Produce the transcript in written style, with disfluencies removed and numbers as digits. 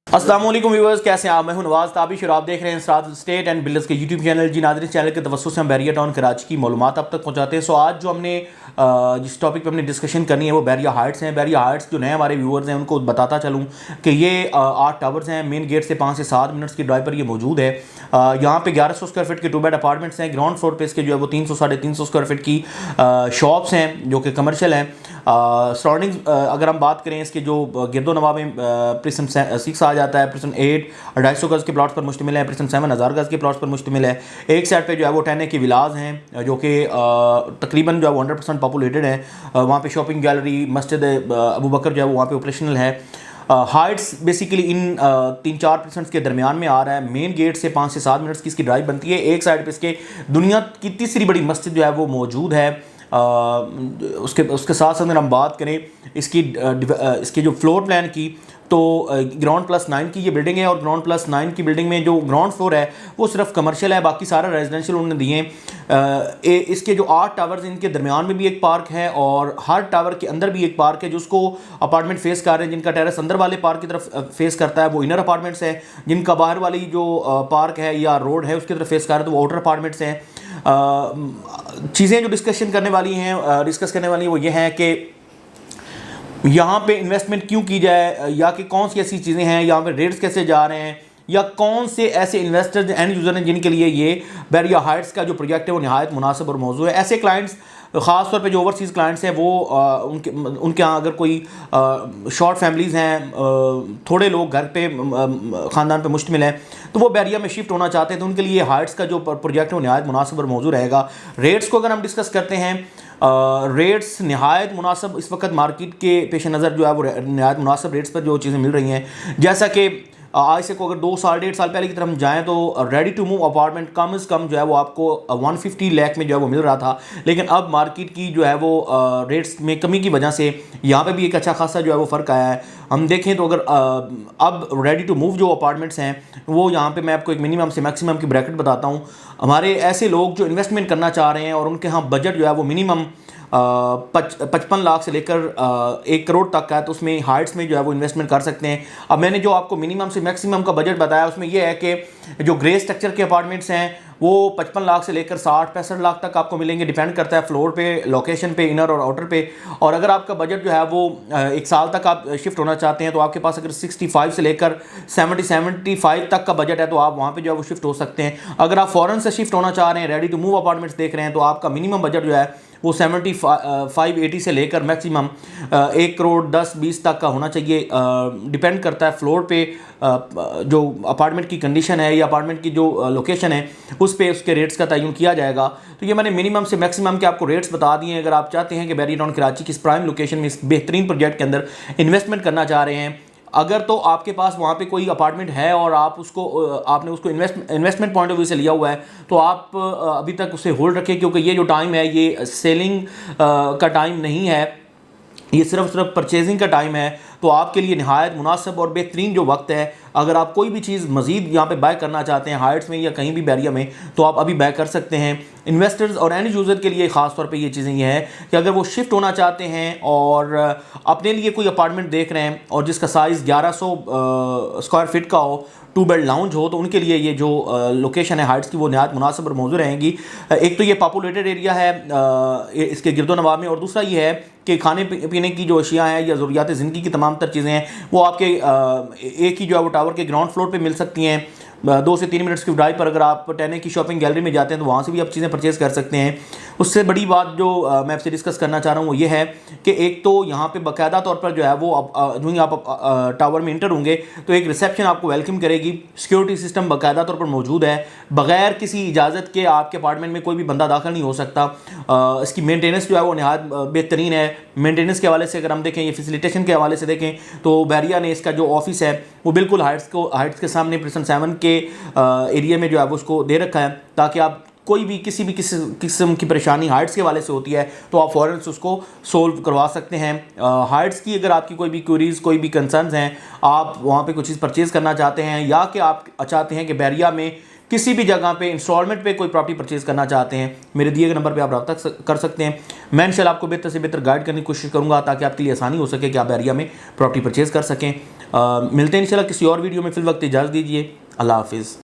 अस्सलाम वालेकुम व्यूअर्स, कैसे हैं आप? मैं हूं नवाज ताबिश और आप देख रहे हैं सराज स्टेट एंड बिल्डर्स के यूट्यूब चैनल। जी नाज़रीन, चैनल के तवज्जुह से हम बैरिया टाउन कराची की मालूमात आप तक पहुंचाते हैं। सो आज जो हमने जिस टॉपिक पे हमने डिस्कशन करनी है वो बैरिया हाइट्स हैं। बैरिया हाइट्स जो नए हमारे व्यूअर्स हैं उनको बताता चलूँ कि ये 8 टावर्स हैं। मेन गेट से 5 से 7 मिनट्स की ड्राइव पर ये मौजूद है। यहाँ पे 1100 स्क्वायर फीट के 2 बेड अपार्टमेंट्स हैं। ग्राउंड फ्लोर पे इसके जो है वो 300 साढ़े 300 स्क्वायर फीट की शॉप्स हैं जो कि कमर्शियल हैं। सराउंडिंग्स अगर हम बात करें इसके जो गिरदो नवा में प्रिज्म 6 आ जाता है, प्रिज्म 8 250 गज़ के प्लॉट्स पर मुश्तमिल है, प्रिज्म 7 1000 गज़ के प्लॉट्स पर मुश्तमिल है। एक साइड पे जो है वो 10 के विलाज हैं जो कि तकरीबन जो है 100% पॉपुलेटेड है। वहाँ पे शॉपिंग गैलरी, मस्जिद अबू बकर जो है वो वहाँ पे ऑपरेशनल है। हाइट्स बेसिकली इन 3-4% के दरमियान में आ रहा है। मेन गेट से 5 से 7 मिनट्स की इसकी ड्राइव बनती है। एक साइड पे इसके दुनिया की तीसरी बड़ी मस्जिद जो है वो मौजूद है। उसके साथ साथ अगर हम बात करें इसकी जो फ्लोर प्लान की, तो ग्राउंड प्लस 9 की ये बिल्डिंग है और ग्राउंड प्लस 9 की बिल्डिंग में जो ग्राउंड फ्लोर है वो सिर्फ कमर्शियल है, बाकी सारा रेजिडेंशियल उन्होंने दिए हैं। इसके जो 8 टावर्स हैं इनके दरमियान में भी एक पार्क है और हर टावर के अंदर भी एक पार्क है जिसको अपार्टमेंट फेस कर रहे हैं। जिनका टेरेस अंदर वाले पार्क की तरफ फेस करता है वो इनर अपार्टमेंट्स हैं, जिनका बाहर वाली जो पार्क है या रोड है उसकी तरफ फेस कर रहे हैं तो वो आउटर अपार्टमेंट्स हैं। चीज़ें जो डिस्कस करने वाली हैं वो ये हैं कि यहाँ पे इन्वेस्टमेंट क्यों की जाए, या कि कौन सी ऐसी चीज़ें हैं, यहाँ पे रेट्स कैसे जा रहे हैं, या कौन से ऐसे इन्वेस्टर्स एंड यूज़र हैं जिनके लिए ये बैरिया हाइट्स का जो प्रोजेक्ट है वो नहायत मुनासिब और मौजू है। ऐसे क्लाइंट्स ख़ास तौर पे जो ओवरसीज़ क्लाइंट्स हैं वो उनके यहाँ अगर कोई शॉर्ट फैमिलीज़ हैं, थोड़े लोग घर पे ख़ानदान पे मुश्तमिल हैं, तो वो बैरिया में शिफ्ट होना चाहते हैं, तो उनके लिए हाइट्स का जो प्रोजेक्ट है वो नहायत मुनासिब और मौजू रहेगा। रेट्स को अगर हम डिस्कस करते हैं, रेट्स नहायत मुनासिब इस वक्त मार्केट के पेश नज़र जो है वो नहायत मुनासिब रेट्स पर जो चीज़ें मिल रही हैं। जैसा कि आज से को अगर 2 साढ़े 1.5 साल पहले की तरफ हम जाएँ तो रेडी टू मूव अपार्टमेंट कम से कम जो है वो आपको 150 लाख में जो है वो मिल रहा था। लेकिन अब मार्केट की जो है वो रेट्स में कमी की वजह से यहाँ पे भी एक अच्छा खासा जो है वो फ़र्क आया है। हम देखें तो अगर अब रेडी टू मूव जो अपार्टमेंट्स हैं वो यहाँ पे मैं आपको एक मिनिमम से मैक्सिमम की ब्रैकेट बताता हूँ। हमारे ऐसे लोग जो इन्वेस्टमेंट करना चाह रहे हैं और उनके यहाँ बजट जो है वो मिनिमम 55 लाख से लेकर 1 करोड़ तक का है, तो उसमें हाइट्स में जो है वो इन्वेस्टमेंट कर सकते हैं। अब मैंने जो आपको मिनिमम से मैक्सिमम का बजट बताया उसमें यह है कि जो ग्रे स्ट्रक्चर के अपार्टमेंट्स हैं वो 55 लाख से लेकर 60-65 लाख तक आपको मिलेंगे। डिपेंड करता है फ्लोर पे, लोकेशन पे, इनर और आउटर पे। और अगर आपका बजट जो है वो 1 साल तक आप शिफ्ट होना चाहते हैं तो आपके पास अगर 65 से लेकर 75 तक का बजट है तो आप वहाँ पे जो है वो शिफ्ट हो सकते हैं। अगर आप फ़ौरन से शिफ्ट होना चाह रहे हैं, रेडी टू मूव अपार्टमेंट्स देख रहे हैं, तो आपका मिनिमम बजट जो है वो 75-80 से लेकर मैक्सिमम 1 करोड़ 10-20 तक का होना चाहिए। डिपेंड करता है फ्लोर पे, जो अपार्टमेंट की कंडीशन है या अपार्टमेंट की जो लोकेशन है उस पे उसके रेट्स का तयन किया जाएगा। तो ये मैंने मिनिमम से मैक्सिमम के आपको रेट्स बता दिए हैं। अगर आप चाहते हैं कि बैरिया टाउन कराची की इस प्राइम लोकेशन में इस बेहतरीन प्रोजेक्ट के अंदर इन्वेस्टमेंट करना चाह रहे हैं, अगर तो आपके पास वहाँ पे कोई अपार्टमेंट है और आपने उसको इन्वेस्टमेंट पॉइंट ऑफ व्यू से लिया हुआ है तो आप अभी तक उसे होल्ड रखें, क्योंकि ये जो टाइम है ये सेलिंग का टाइम नहीं है, ये सिर्फ परचेजिंग का टाइम है। तो आपके लिए नहायत मुनासिब और बेहतरीन जो वक्त है। अगर आप कोई भी चीज़ मज़ीद यहाँ पे बाय करना चाहते हैं हाइट्स में या कहीं भी बैरिया में, तो आप अभी बाय कर सकते हैं। इन्वेस्टर्स और एंड यूज़र के लिए ख़ास तौर पे ये चीज़ें ये हैं कि अगर वो शिफ्ट होना चाहते हैं और अपने लिए कोई अपार्टमेंट देख रहे हैं और जिसका साइज़ 1100 स्क्वायर फीट का हो, 2 बेड लाउंज हो, तो उनके लिए ये जो लोकेशन है हाइट्स की वो नहायत मुनासिब और मौजूद रहेंगी। एक तो ये पॉपुलेटेड एरिया है इसके गिरदो नवाब में, और दूसरा ये है कि खाने पीने की जो अशिया हैं या ज़रूरियात ज़िंदगी की तमाम तर चीज़ें हैं वो आपके एक ही जो है वो टावर के ग्राउंड फ्लोर पे मिल सकती हैं। 2 से 3 मिनट्स की ड्राइव पर अगर आप 10 की शॉपिंग गैलरी में जाते हैं तो वहाँ से भी आप चीज़ें परचेज़ कर सकते हैं। उससे बड़ी बात जो मैं आपसे डिस्कस करना चाह रहा हूँ वो ये है कि एक तो यहाँ पे बाकायदा तौर पर जो है वो जो ही आप टावर में इंटर होंगे तो एक रिसेप्शन आपको वेलकम करेगी। सिक्योरिटी सिस्टम बाकायदा तौर पर मौजूद है, बग़ैर किसी इजाज़त के आपके अपार्टमेंट में कोई भी बंदा दाखिल नहीं हो सकता। इसकी मेंटेनेंस जो है वो नहायत बेहतरीन है। मेंटेनेंस के हवाले से अगर हम देखें, ये फैसिलिटेशन के हवाले से देखें, तो बैरिया ने इसका जो ऑफिस है वो बिल्कुल हाइट्स के सामने प्रिज्म 7 के एरिया में जो है वो उसको दे रखा है, ताकि आप कोई भी किसी किस्म की परेशानी हाइट्स के हवाले से होती है तो आप फ़ौरन से उसको सोल्व करवा सकते हैं। हाइट्स की अगर आपकी कोई भी क्वेरीज़, कोई भी कंसर्न्स हैं, आप वहाँ पे कुछ चीज़ परचेज़ करना चाहते हैं या कि आप चाहते हैं कि बैरिया में किसी भी जगह पे इंस्टॉलमेंट पे कोई प्रॉपर्टी परचेज करना चाहते हैं, मेरे दिए गए नंबर पे आप रब्ता कर सकते हैं। मैं इंशाल्लाह आपको बेहतर से बेहतर गाइड करने की कोशिश करूँगा ताकि आपके लिए आसानी हो सके कि आप एरिया में प्रॉपर्टी परचेज कर सकें। मिलते हैं इंशाल्लाह किसी और वीडियो में, फिल वक्त इजाज़त दीजिए। अल्लाह हाफिज़।